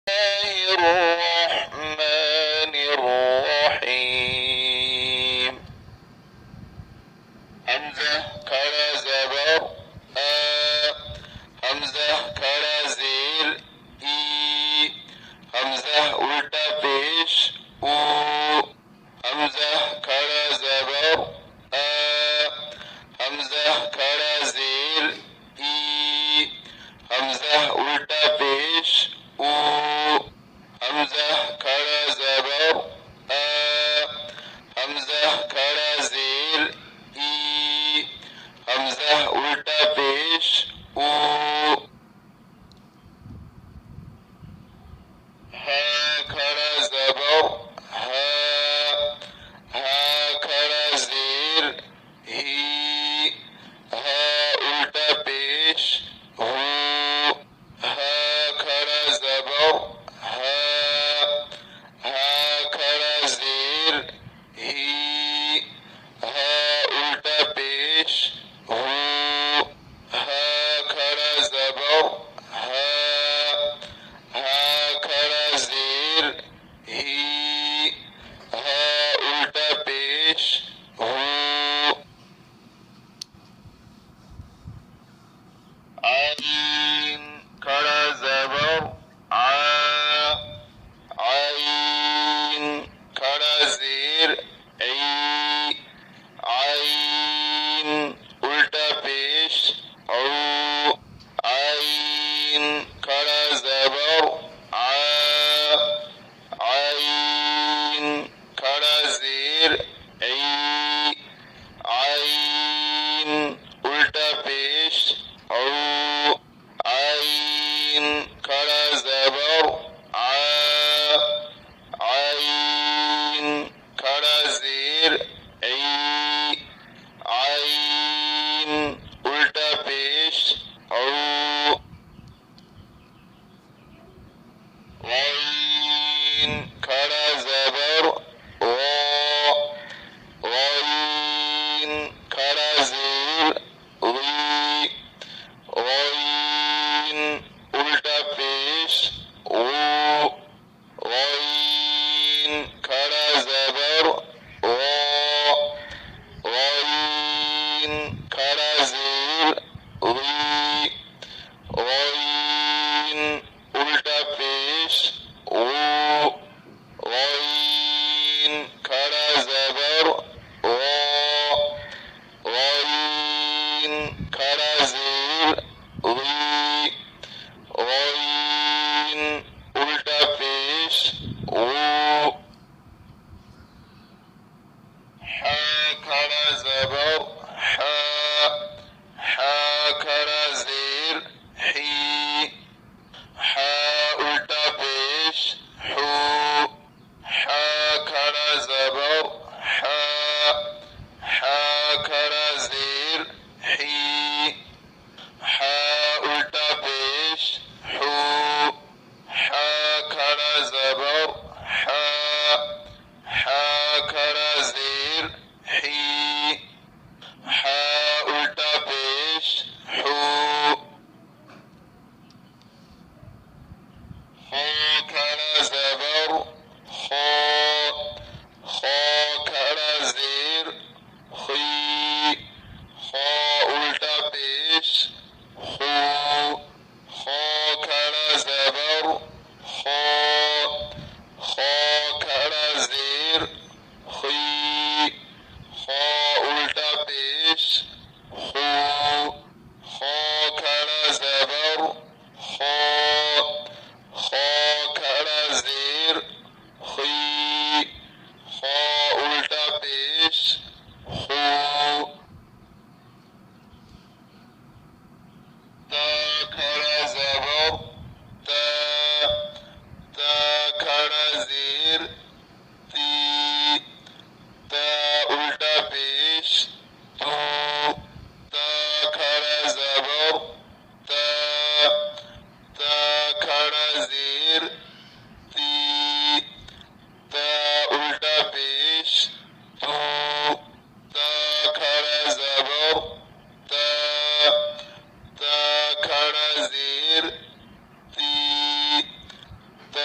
الرحمن الرحيم. همزة کھڑا زبر همزة کھڑا زیر همزة الٹا پیش همزة کھڑا زبر همزة کھڑا زیر همزة الٹا پیش همزة کھڑا زبر همزة کھڑا زیر همزة الٹا پیش ها کھڑا زبر ها کھڑا زیر ها الٹا پیش ها کھڑا زبر ها کھڑا زیر ها الٹا پیش ها کھڑا زبر ها کھڑا زیر ها الٹا پیش عین کھڑا زبر عین کھڑا زیر عین الٹا پیش عین کھڑا زبر عین کھڑا زیر عین الٹا پیش عین کھڑا زبر عین کھڑا زیر عین الٹا پیش غین کھڑا زبر غین کھڑا زیر غین الٹا پیش غین کھڑا زبر غین کھڑا زیر غین الٹا پیش غین کھڑا زبر غین کھڑا زیر غین الٹا پیش حا کھڑا زبر حا کھڑا زیر حا الٹا پیش حا کھڑا زبر حا کھڑا زیر حا الٹا پیش حا کھڑا زبر حا کھڑا زیر حا الٹا پیش خا کھڑا زبر خا کھڑا زیر خا الٹا پیش خا کھڑا زبر خا کھڑا زیر خا الٹا پیش خا کھڑا زبر خا کھڑا زیر خا الٹا پیش تا کھڑا زبر تا کھڑا زیر تا الٹا پیش تا کھڑا زبر تا کھڑا زیر تا الٹا پیش تا کھڑا زبر تا کھڑا زیر تا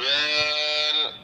ذال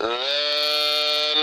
ذال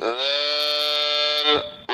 ذال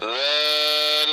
ذال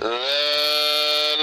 ذال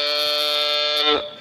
ذال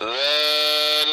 ذال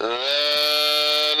ذال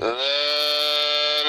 ذال